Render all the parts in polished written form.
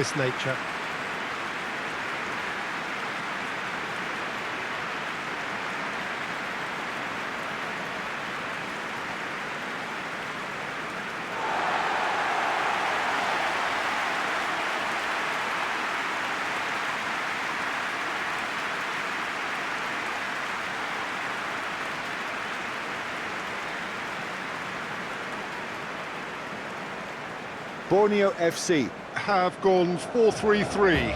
this nature. Borneo FC Have gone 4-3-3.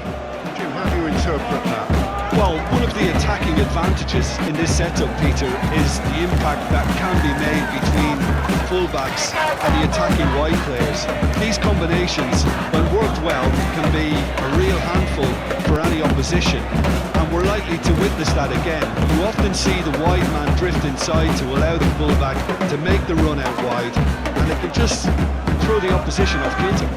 Jim, how do you interpret that? Well, one of the attacking advantages in this setup, Peter, is the impact that can be made between the fullbacks and the attacking wide players. These combinations, when worked well, can be a real handful for any opposition, and we're likely to witness that again. You often see the wide man drift inside to allow the fullback to make the run out wide, and it can just throw the opposition off kilter.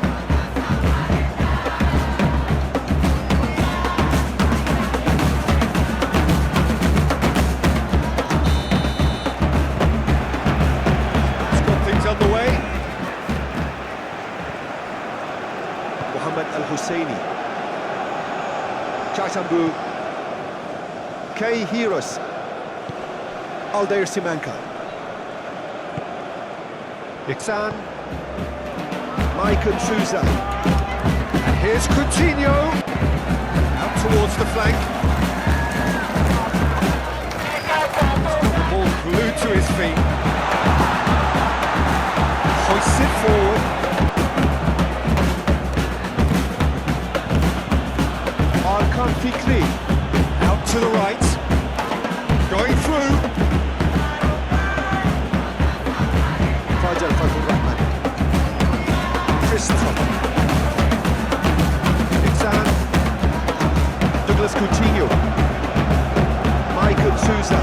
Underway. Mohamed Al-Husseini, Chasambu, Kei Hiros, Aldair Simanka, Iksan, Maicon Souza, And here's Coutinho. Out towards the flank. The ball glued to his feet. Hoists it forward. Arkan Fikri, Out to the right. Going through. Fajar Fatul Rahman, Christopher, Iksan, Douglas Coutinho, Maicon Souza,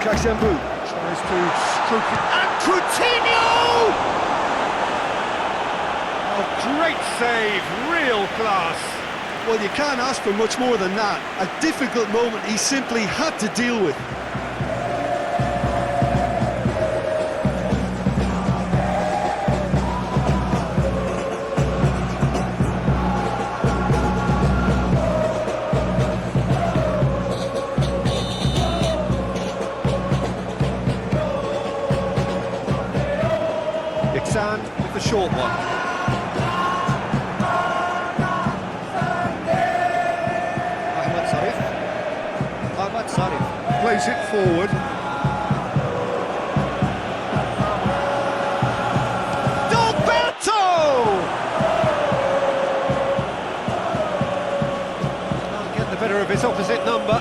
Kaxembu, Tries to stroke it. And Coutinho! Oh, great save. Real class. Well, you can't ask for much more than that. A difficult moment he simply had to deal with. Iksan with the short one. Plays it forward. Gilberto! Getting the better of his opposite number.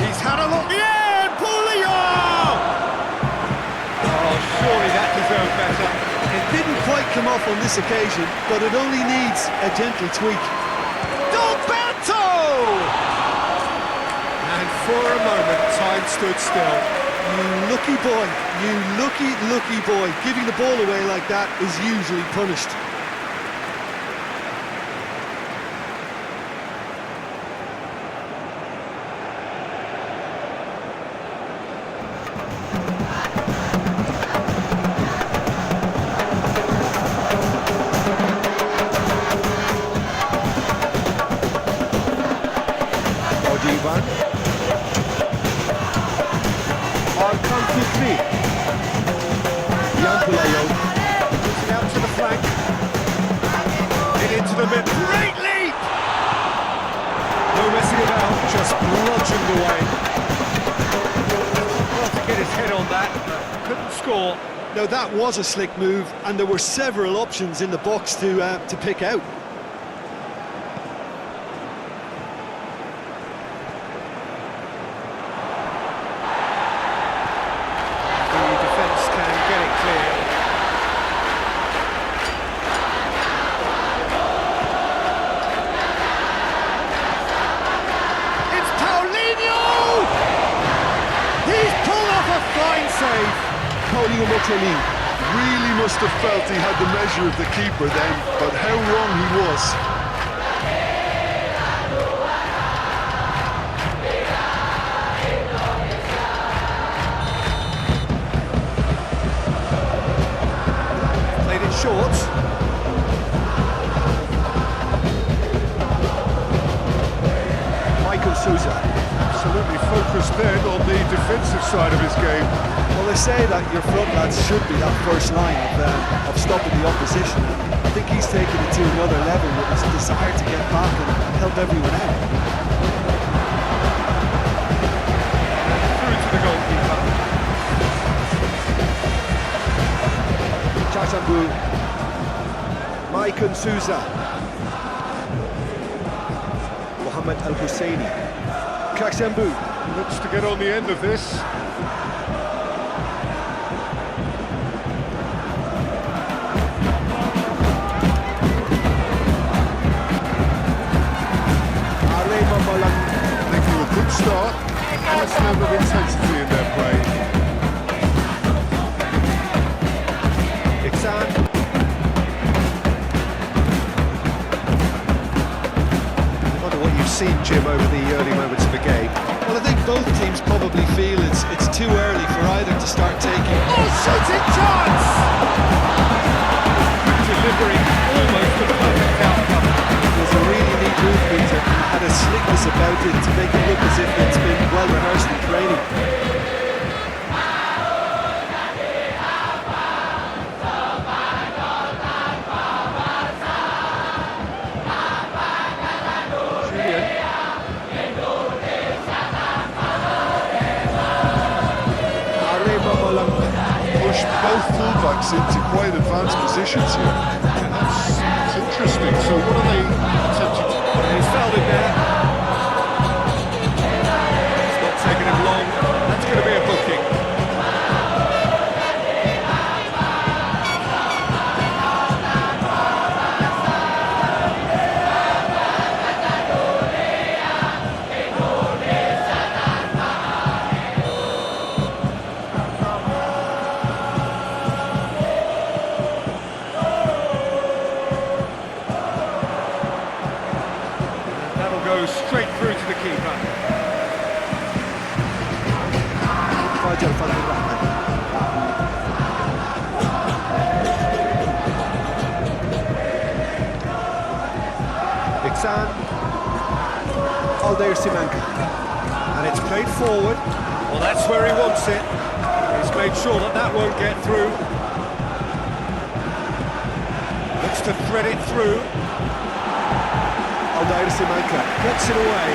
He's had a look. Yeah, Pulio! Oh, surely that deserved better. It didn't quite come off on this occasion, but it only needs a gentle tweak. And for a moment, time stood still. You lucky boy, you lucky boy. Giving the ball away like that is usually punished. Odivan, Arkan Fikri, Yan Pulayo, Puts it out to the flank. In into the mid. Great leap! No messing about, just bludgeoned away. Well, to get his head on that, couldn't score. Now that was a slick move, and there were several options in the box to pick out. The defence can get it clear. It's Paulinho! He's pulled off a fine save. Paulinho Motelli really must have felt he had the measure of the keeper then, but how wrong he was. Played it short. side of his game. Well, they say that your front lads should be that first line of stopping the opposition. I think he's taken it to another level with his desire to get back and help everyone out. Through to the goalkeeper. Chasambu, Mike and Souza, Mohamed Al Husseini, Kaksambu. Looks to get on the end of this. Making a good start. Nice level of intensity in their play. Iksan. I wonder what you've seen, Jim, over the early moments of the game. Well, I think both teams probably feel it's too early for either to start taking. Oh, shooting chance! Delivery, almost the perfect outcome. It was a really neat move, Peter, and had a slickness about it to make it look as if it's been well rehearsed in training. Pushed both fullbacks into quite advanced positions here. Yeah, that's interesting. So what are they attempting to do? He's fouled it there. It's not taking him long. That's going to be a booking. Goes straight through to the keeper. Fajar Fadhur Rahman. Iksan. Aldair Simanka. And it's played forward. Well, that's where he wants it. He's made sure that that won't get through. Looks to thread it through. Aldair Simanka Gets it away.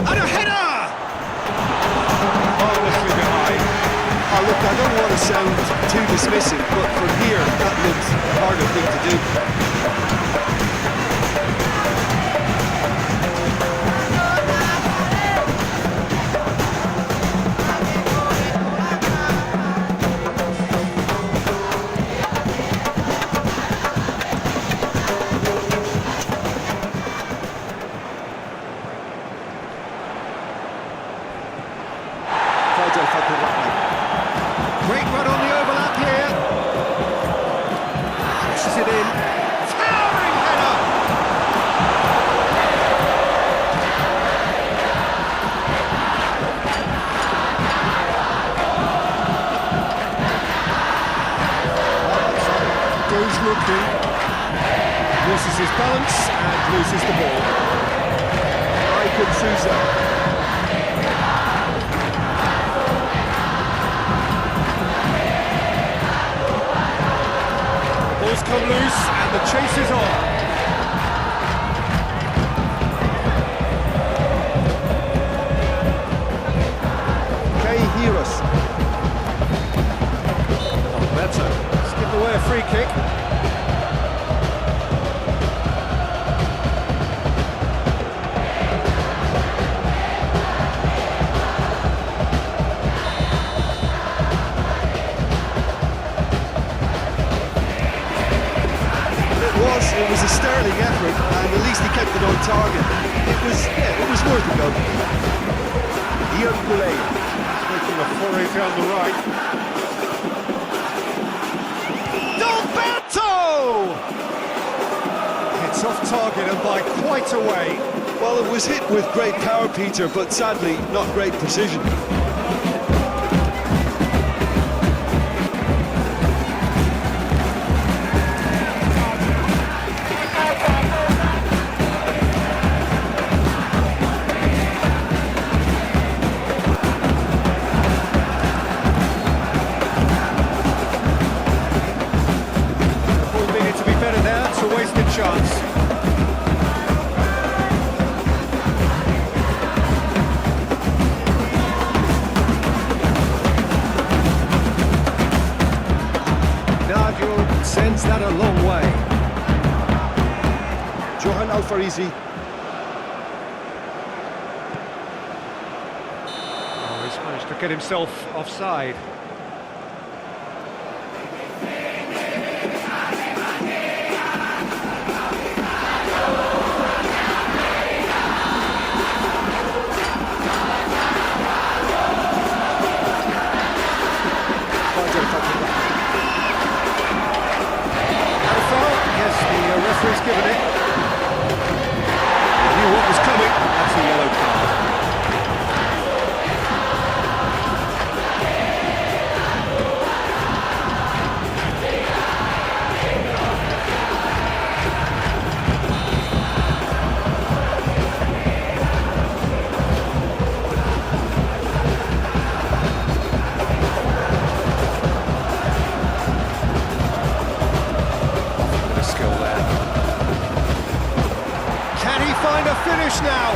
And a header! Marvellously behind. Oh, look, I don't want to sound too dismissive, but from here, that looks a harder thing to do. Fajar Fadhur Rahman. Great run on the overlap here. Pushes it in. Towering header! Goes looking. Loses his balance and loses the ball. Mike and Souza. Ball's come loose and the chase is on. Kay Heros. Better. It's given away a free kick. It was a sterling effort, and at least he kept it on target. It was worth a go. Ian Goulet Making a foray down the right. Dalberto! It's off target and by quite a way. Well, it was hit with great power, Peter, but sadly, not great precision. for easy. Oh, he's managed to get himself offside. Yes, the referee's given it. He knew what was coming. That's a yellow card. Find a finish now.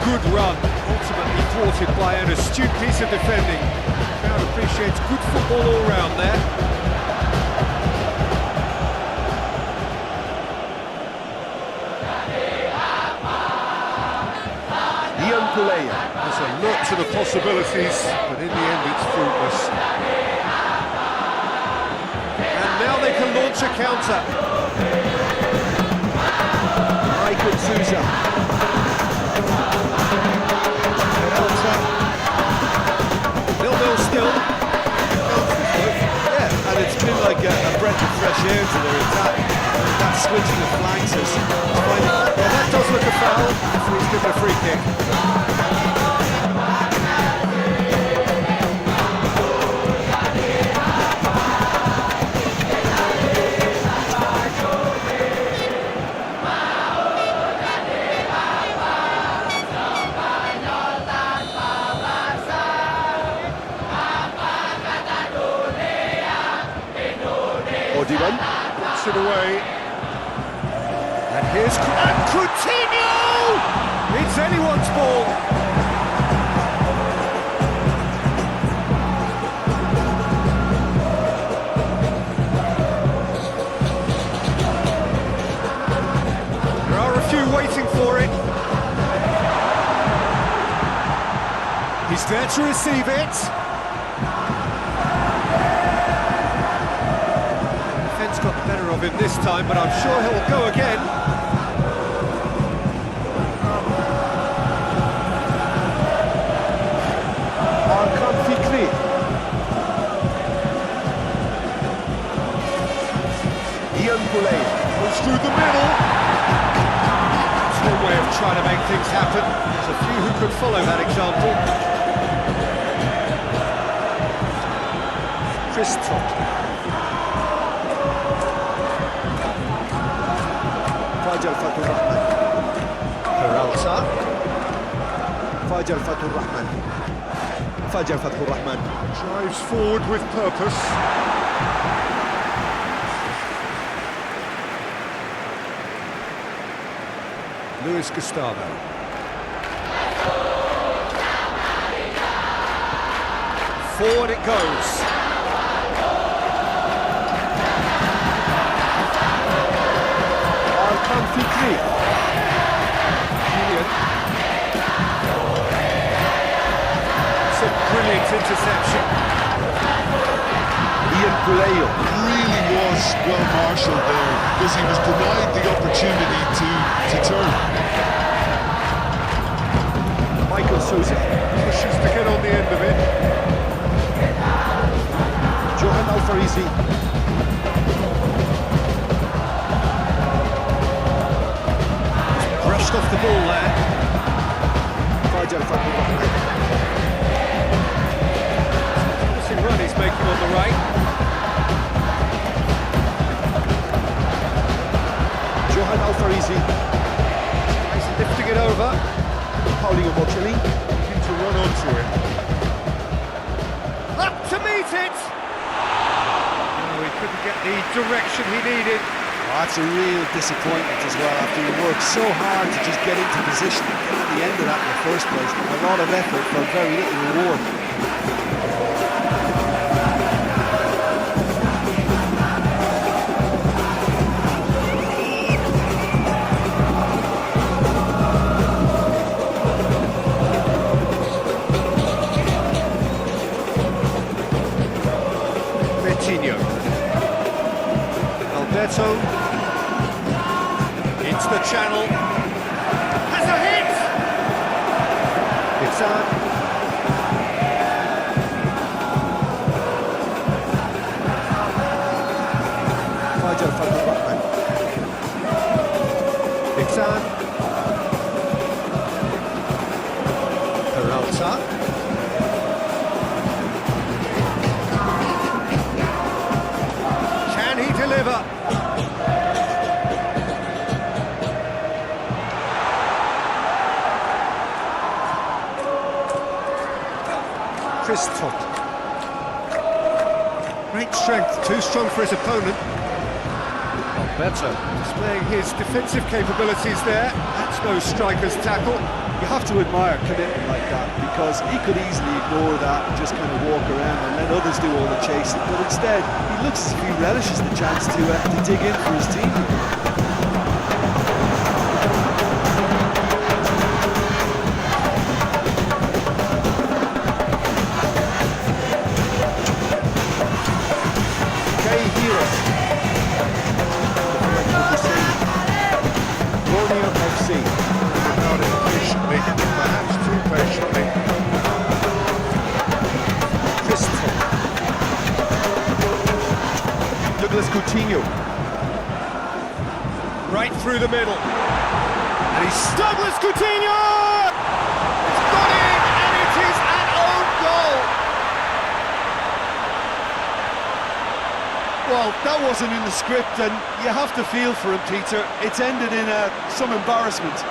Good run, ultimately thwarted by an astute piece of defending. The crowd appreciates good football all round there. There's a lot to the possibilities, but in the end it's fruitless. Now they can launch a counter. Michael Souza. Peralta. 0-0 still. Yeah, and it's been like a breath of fresh air to their attack. That switching of flanks is finding... Yeah, that does look a foul. He's given a free kick. Puts it away. And here's Coutinho! It's anyone's ball. There are a few waiting for it. He's there to receive it. Got the better of him this time, but I'm sure he'll go again. Arkan Fikri. Ian Puley. Goes through the middle. It's one way of trying to make things happen. There's a few who could follow that example. Christoph. Fajar Fatur Rahman. Peralta. Fajar Fatur Rahman. Fajar Fatur Rahman. Drives forward with purpose. Luis Gustavo. Forward it goes. Arkan Fikri. It's a brilliant interception. Ian Puleo. Really was well marshalled there because he was denied the opportunity to turn. Michael Souza. Pushes to get on the end of it. Johan Alfarisi. Brushed off the ball there. Fajar Fatur Rahman. Promising run he's making on the right. Johan Alfarisi. He's lifting it over. Paulinho Bocelli. Looking to run onto it. Up to meet it! Oh, he couldn't get the direction he needed. Oh, that's a real disappointment as well, after he worked so hard to just get into position and get at the end of that in the first place. A lot of effort for very little reward. reads the channel. Has a hit! It's Fajar Fadul Rahman. It's Peralta. Can he deliver? Chris Todd. Great strength, too strong for his opponent. Better, displaying his defensive capabilities there. That's no striker's tackle. You have to admire commitment like that, because he could easily ignore that and just kind of walk around and let others do all the chasing. But instead, he looks as if he relishes the chance to dig in for his team. Borneo FC. About it patiently, perhaps too patiently. Douglas Coutinho. Right through the middle. And he's Douglas Coutinho! It's got in, and it is an own goal! Well, that wasn't in the script, and you have to feel for him, Peter. It's ended in some embarrassment.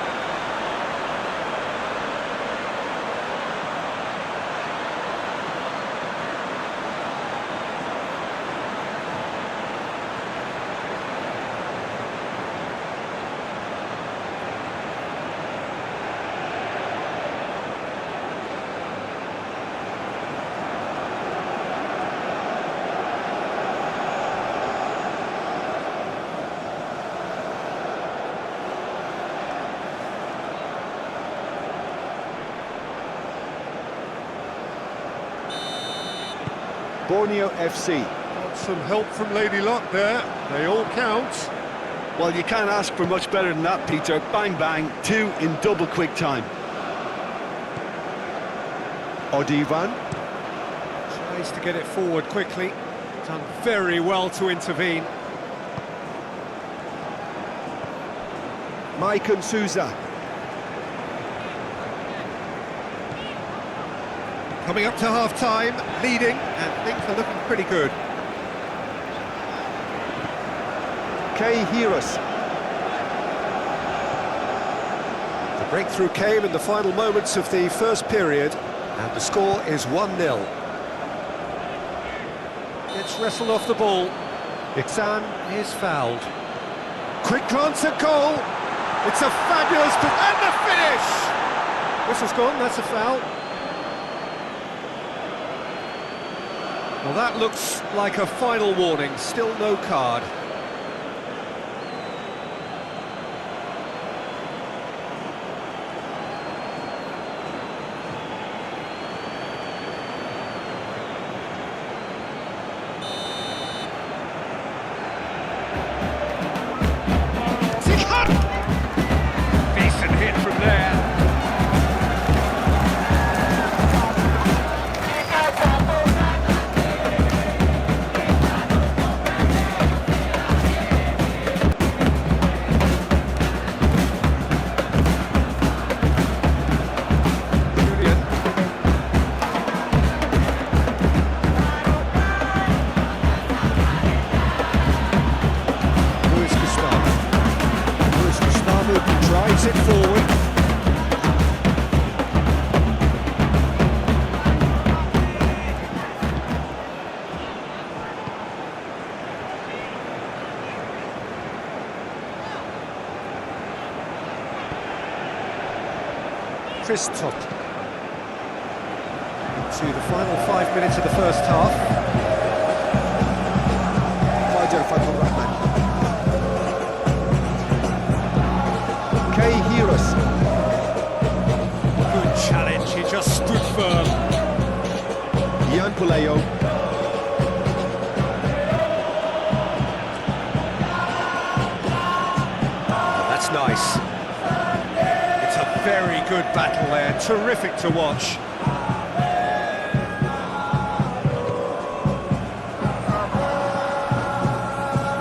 Borneo FC. Got some help from Lady Luck there. They all count. Well, you can't ask for much better than that, Peter. Bang, bang, two in double quick time. Odivan. Tries to get it forward quickly. Done very well to intervene. Maicon Souza. Coming up to half-time, leading, and things are looking pretty good. Kay Heros. The breakthrough came in the final moments of the first period, and the score is 1-0. Gets wrestled off the ball. Iksan is fouled. Quick glance at goal. It's a fabulous... and the finish! Whistle's gone, that's a foul. Well, that looks like a final warning, still no card. Decent hit from there. Drives it forward. Chris Todd. To the final 5 minutes of the first half. Fajar Fadul Rahman. Kay Heros. Good challenge, he just stood firm. Ian Pulayo. That's That's nice. It's a very good battle there, terrific to watch.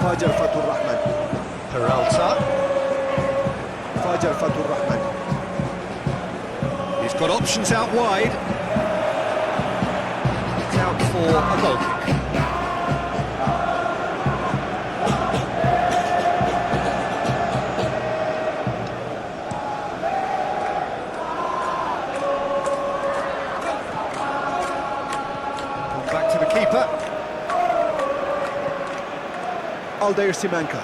Fajar Fatur Rahman. Peralta. Fajar Fatur Rahman. He's got options out wide. It's out for a goal kick. Back to the keeper. Aldair Simanka.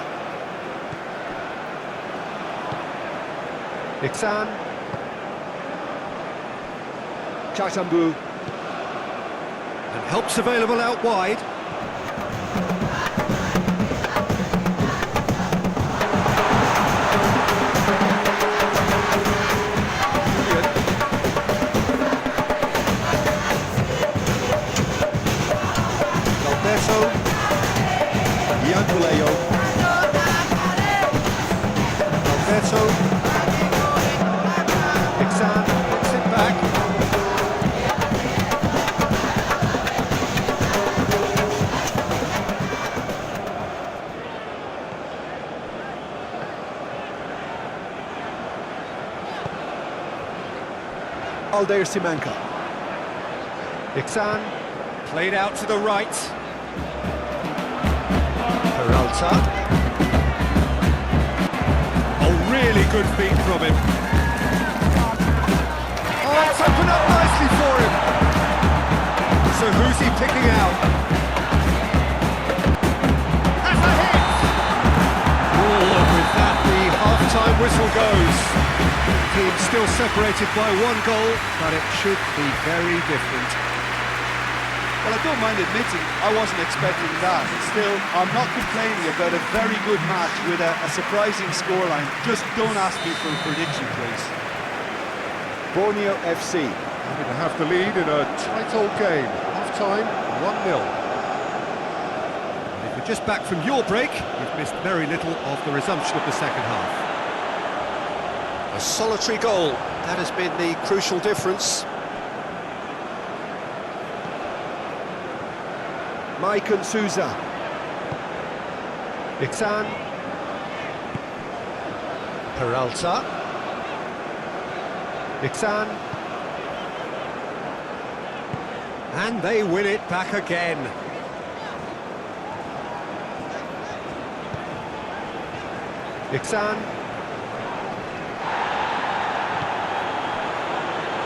Iksan. Chasambu. And help's available out wide. Yankuleo. Alberto. Iksan gets it back. Aldair Simanka. Iksan played out to the right. Peralta. Oh, really good feet from him. Oh, it's opened up nicely for him. So who's he picking out? That's a hit! Oh, with that, the half-time whistle goes. Team still separated by one goal, but it should be very different. Well, I don't mind admitting I wasn't expecting that. Still, I'm not complaining about a very good match with a surprising scoreline. Just don't ask me for a prediction, please. Borneo FC. Happy to have the lead in a tight old game. Half-time, 1-0. If you're just back from your break, you've missed very little of the resumption of the second half. A solitary goal, that has been the crucial difference. Maicon Souza. Iksan. Peralta. Iksan. And they win it back again. Iksan.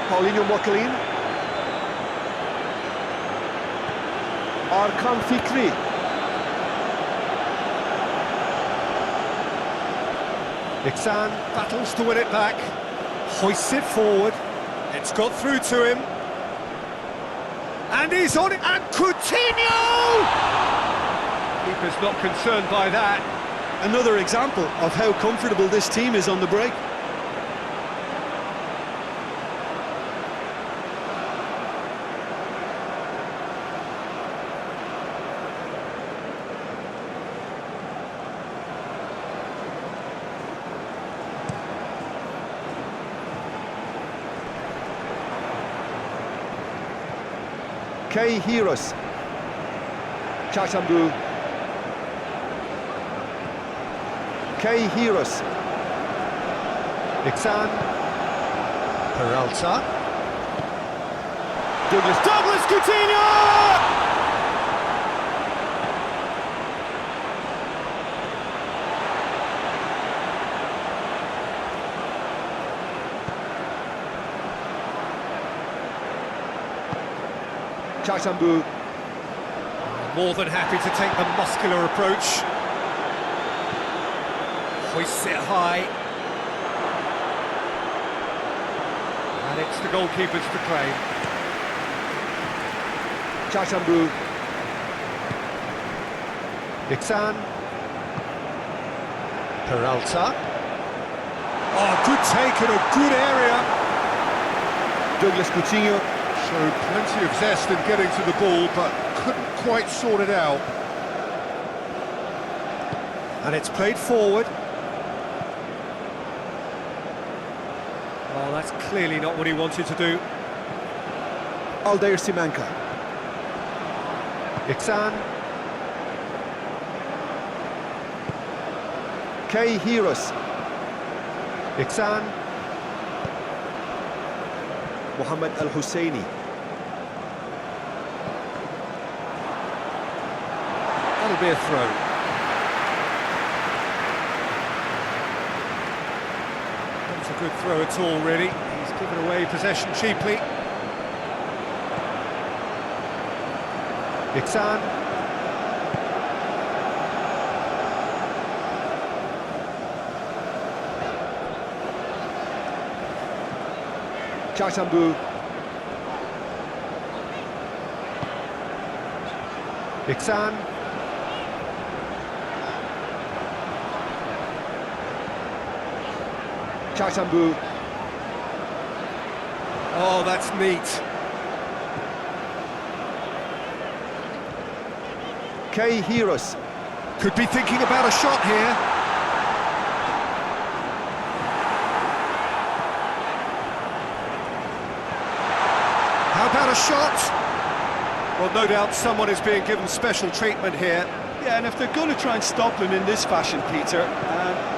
Paulinho Mokalin. Arkan Fikri. Iksan battles to win it back. Hoists it forward. It's got through to him. And he's on it. And Coutinho! Keeper's not concerned by that. Another example of how comfortable this team is on the break. K Heroes. Chasambu. K Heroes. Iksan. Peralta. Douglas Coutinho! Chasambu. More than happy to take the muscular approach. Hoists it high. And it's the goalkeepers to claim. Chasambu. Iksan. Peralta. Oh, good take in a good area. Douglas Coutinho. Showed plenty of zest in getting to the ball, but couldn't quite sort it out. And it's played forward. Oh, that's clearly not what he wanted to do. Aldair Simanka. Iksan. Kay Heroes. Iksan. Mohammed Al Husseini. That'll be a throw. Not a good throw at all, really. He's given away possession cheaply. Iksan. Chasambu. Iksan. Chasambu. Oh, that's neat. Kay Heroes. Could be thinking about a shot here. How about a shot? Well, no doubt someone is being given special treatment here. Yeah, and if they're going to try and stop him in this fashion, Peter,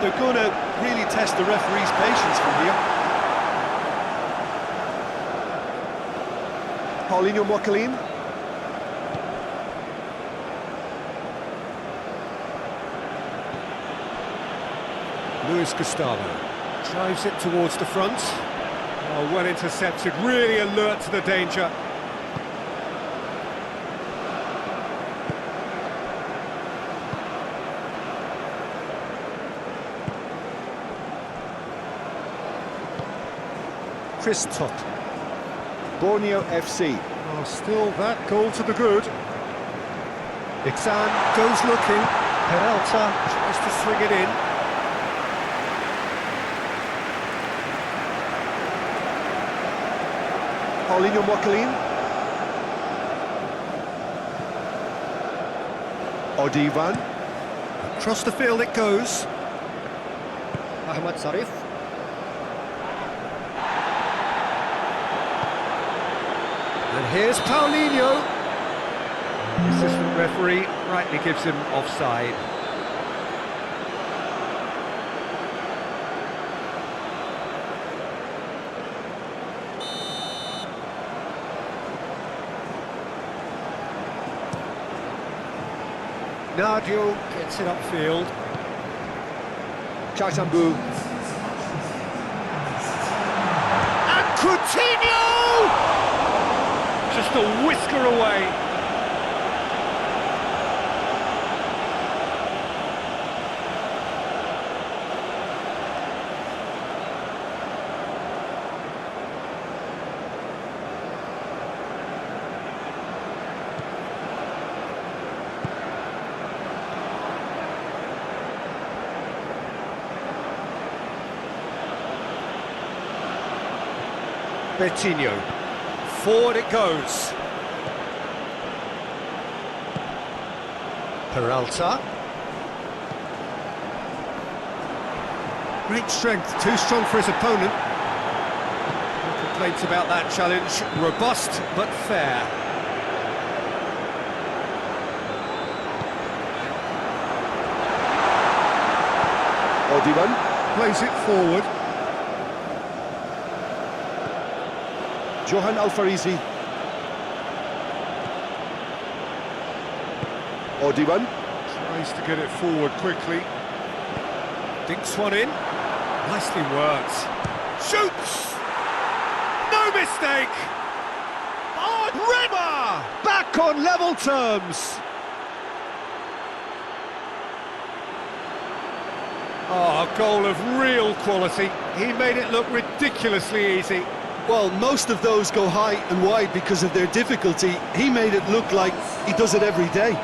they're going to really test the referee's patience from here. Paulinho Mokalin. Luis Gustavo drives it towards the front. Oh, well intercepted, really alert to the danger. Chris Todd. Borneo FC. Oh, still that goal to the good. Iksan goes looking. Peralta tries to swing it in. Paulinho Mokalin. Odivan. Across the field it goes. Ahmad Sarif. And here's Paulinho. The assistant referee rightly gives him offside. Nadio gets it upfield. Chasambu. And Coutinho! Just a whisker away. Betinho. Forward it goes. Peralta. Great strength, too strong for his opponent. No complaints about that challenge. Robust, but fair. Odivan. Plays it forward. Johan Alfarizi. Odivan. Tries to get it forward quickly. Dinks one in. Nicely worked. Shoots! No mistake! Rema! Back on level terms! Oh, a goal of real quality. He made it look ridiculously easy. Well, most of those go high and wide because of their difficulty. He made it look like he does it every day.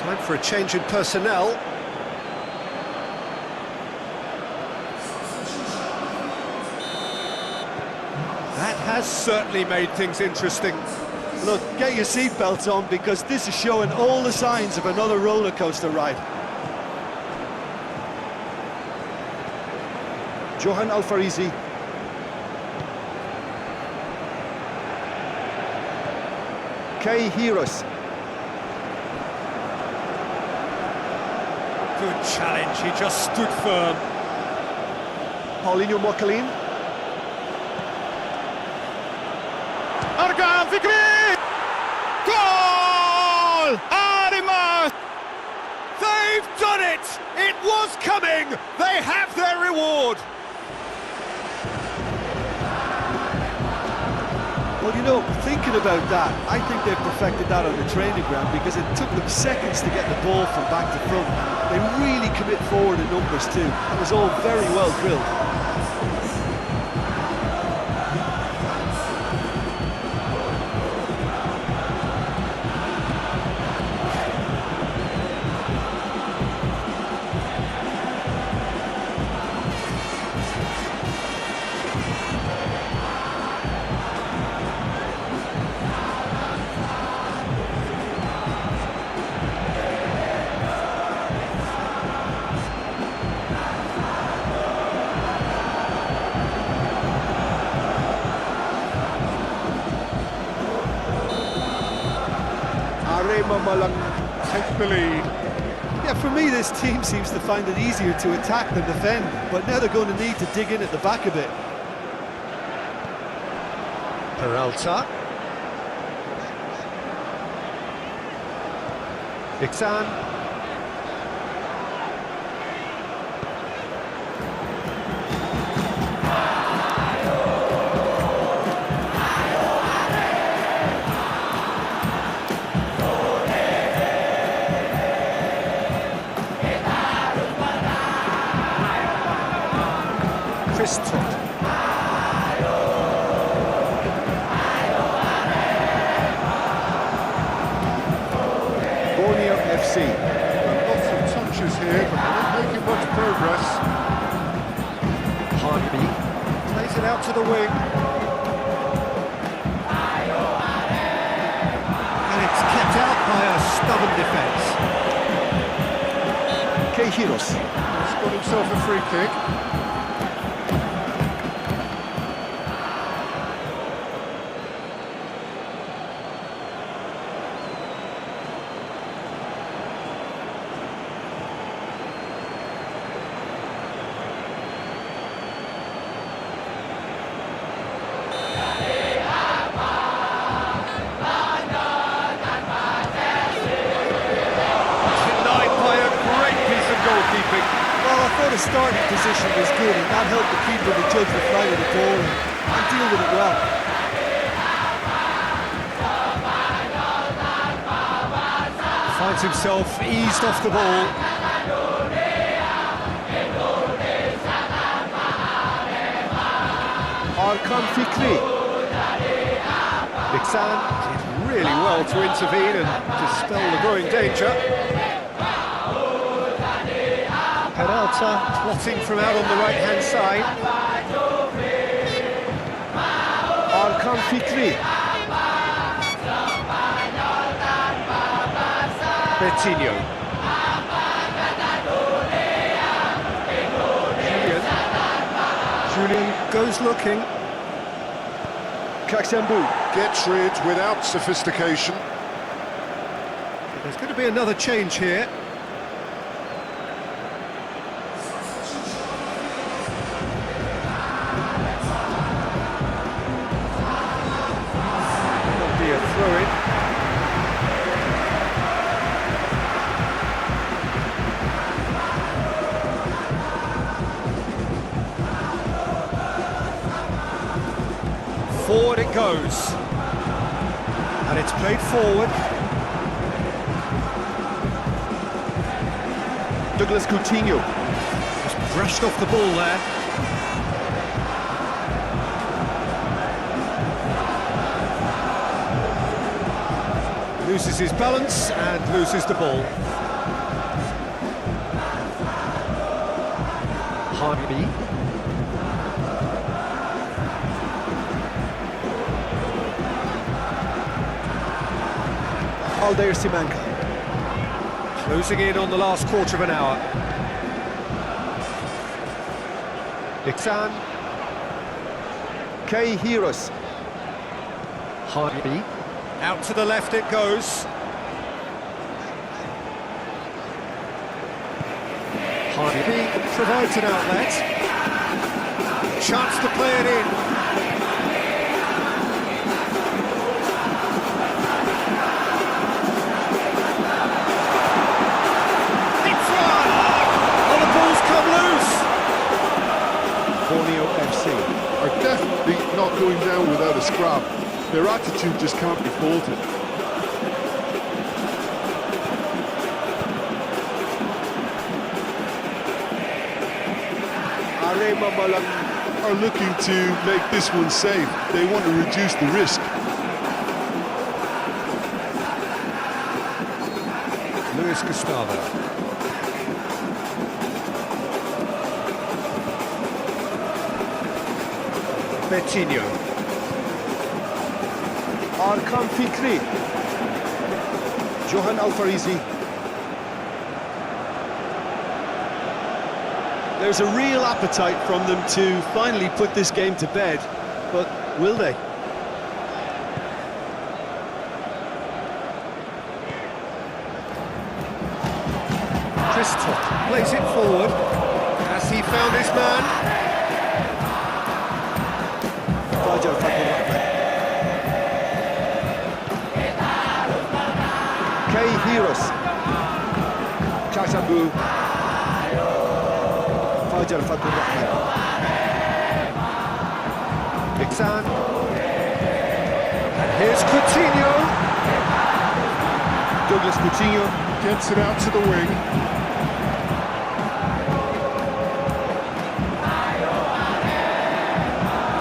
Time for a change in personnel. That has certainly made things interesting. Look, get your seatbelts on because this is showing all the signs of another roller coaster ride. Johan Alfarisi. Kei Hiros. Good challenge, he just stood firm. Paulinho Mokalin. Argan Fikri! Goal! AREMA! They've done it! It was coming! They have their reward! Well, you know, thinking about that, I think they've perfected that on the training ground because it took them seconds to get the ball from back to front. They really commit forward in numbers too. That was all very well drilled. Arema Malang Take the lead. Yeah, for me, this team seems to find it easier to attack than defend, but now they're going to need to dig in at the back a bit. Peralta. Iksan. BORNEO FC. Lots of touches here, but they're not making much progress. Harvey plays it out to the wing. And it's kept out by a stubborn defence. Kei Hiros. He's got himself a free kick. Well, I thought his starting position was good and that helped the keeper to judge the flight of the ball and deal with it well. Finds himself eased off the ball. Arkan Fikri. Iksan did really well to intervene and dispel the growing danger. Peralta plotting from out on the right-hand side. Arkan Fikri. Bertinho. Julian goes looking. Kaksambu. Gets rid without sophistication. There's going to be another change here. That'll be a throw-in. Forward it goes. And it's played forward. Douglas Coutinho. Just brushed off the ball there. Loses his balance and loses the ball. Hanya. Aldair Simak. Closing in on the last quarter of an hour. Iksan. K Heroes. Hanya. Out to the left it goes. Hanya provides an outlet. Chance to play it in. It's one! Oh, the ball's come loose! BORNEO FC. Are definitely not going down without a scrap. Their attitude just can't be faulted. AREMA are looking to make this one safe. They want to reduce the risk. Luis Gustavo. Betinho. Arkan Fikri. Johan Alfarizi. There's a real appetite from them to finally put this game to bed, but will they? Christoph plays it forward. Has he found his man? Fajar Fatur Rahman. K Heroes. Chashabu. Fajar Fatur Rahman. Iksan. And here's Coutinho. Douglas Coutinho. Gets it out to the wing.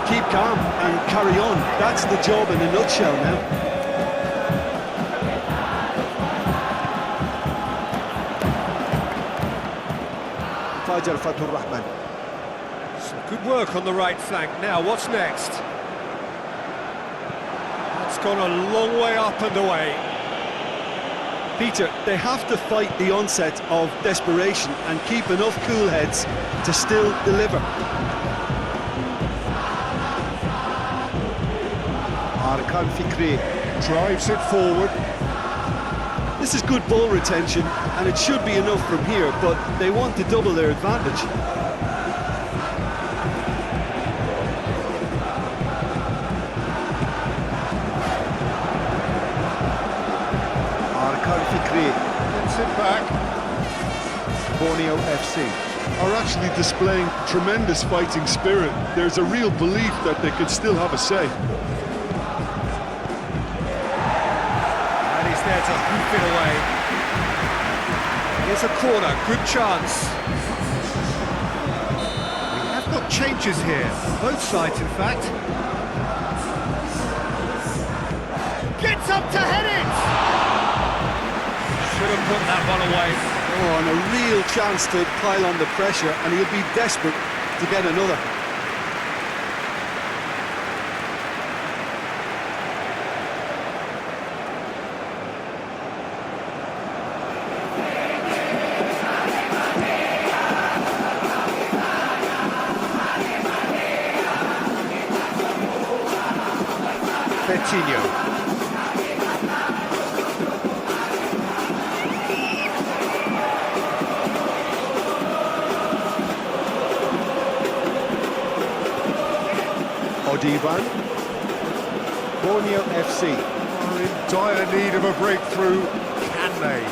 Keep calm and carry on. That's the job in a nutshell now. Fajar Fatur Rahman. Some good work on the right flank. Now, what's next? That's gone a long way up and away. Peter, they have to fight the onset of desperation and keep enough cool heads to still deliver. Arkan Fikri. Drives it forward. This is good ball retention, and it should be enough from here, but they want to double their advantage. Arkan Fikri. Gets it back. BORNEO FC. Are actually displaying tremendous fighting spirit. There's a real belief that they could still have a say. And he's there to hoof it away. Here's a corner, good chance. We have got changes here, both sides in fact. Gets up to head it! Should have put that one away. Oh, and a real chance to pile on the pressure, and he'll be desperate to get another. Betinho. Odivan. BORNEO FC. Are in dire need of a breakthrough. Can they?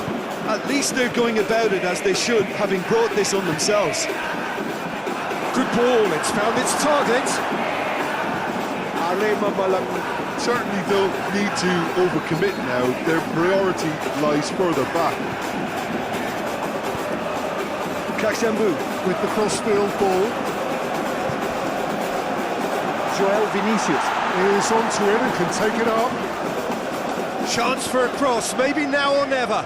At least they're going about it as they should, having brought this on themselves. Good ball, it's found its target. AREMA Certainly don't need to overcommit now. Their priority lies further back. Kakshambu. With the cross-field ball. Joel Vinicius. Is onto it and can take it up. Chance for a cross, maybe now or never.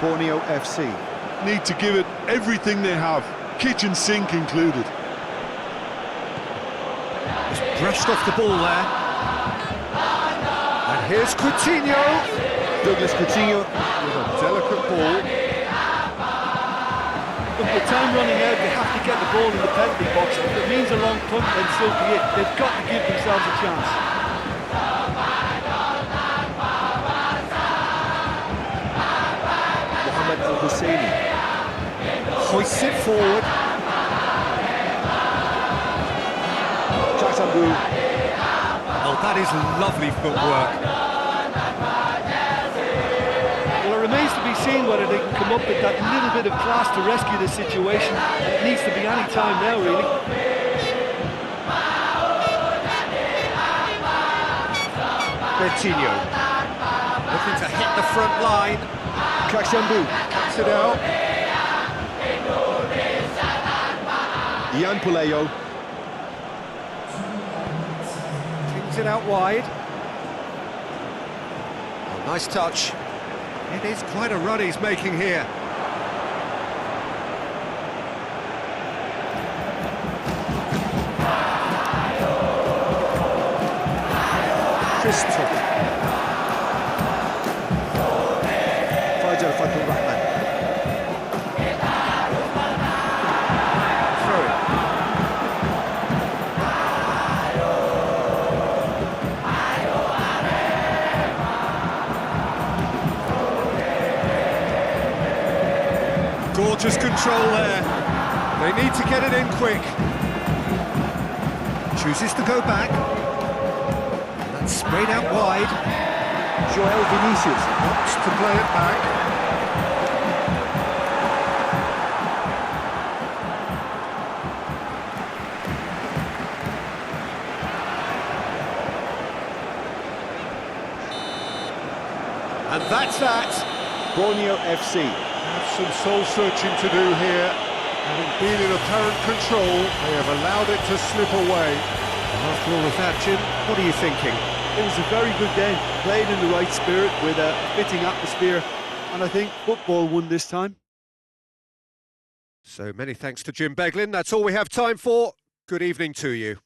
Borneo FC. Need to give it everything they have, kitchen sink included. Just brushed off the ball there. And here's Coutinho. Douglas Coutinho with a delicate ball. Look, with time running out, they have to get the ball in the penalty box. If it means a long punt, then so be it. They've got to give themselves a chance. Mohamed Al Husseini. Hoists it forward. Chaksambu. Oh, that is lovely footwork. Well, it remains to be seen whether they can come up with that little bit of class to rescue the situation. It needs to be any time now, really. Coutinho looking to hit the front line. Chaksambu. Cuts it out. Ian Puleo. Kings it out wide. Oh, nice touch. It is quite a run he's making here. Crystal. Fajar Fatul Rahman. Throw it. Gorgeous control there. They need to get it in quick. Chooses to go back. And sprayed out wide. Joel Vinicius. Opts to play it back. And that's that. Borneo FC. Have some soul-searching to do here. Having been in apparent control, they have allowed it to slip away. And after all of that, Jim, what are you thinking? It was a very good game, played in the right spirit with a fitting atmosphere, and I think football won this time. So many thanks to Jim Beglin. That's all we have time for. Good evening to you.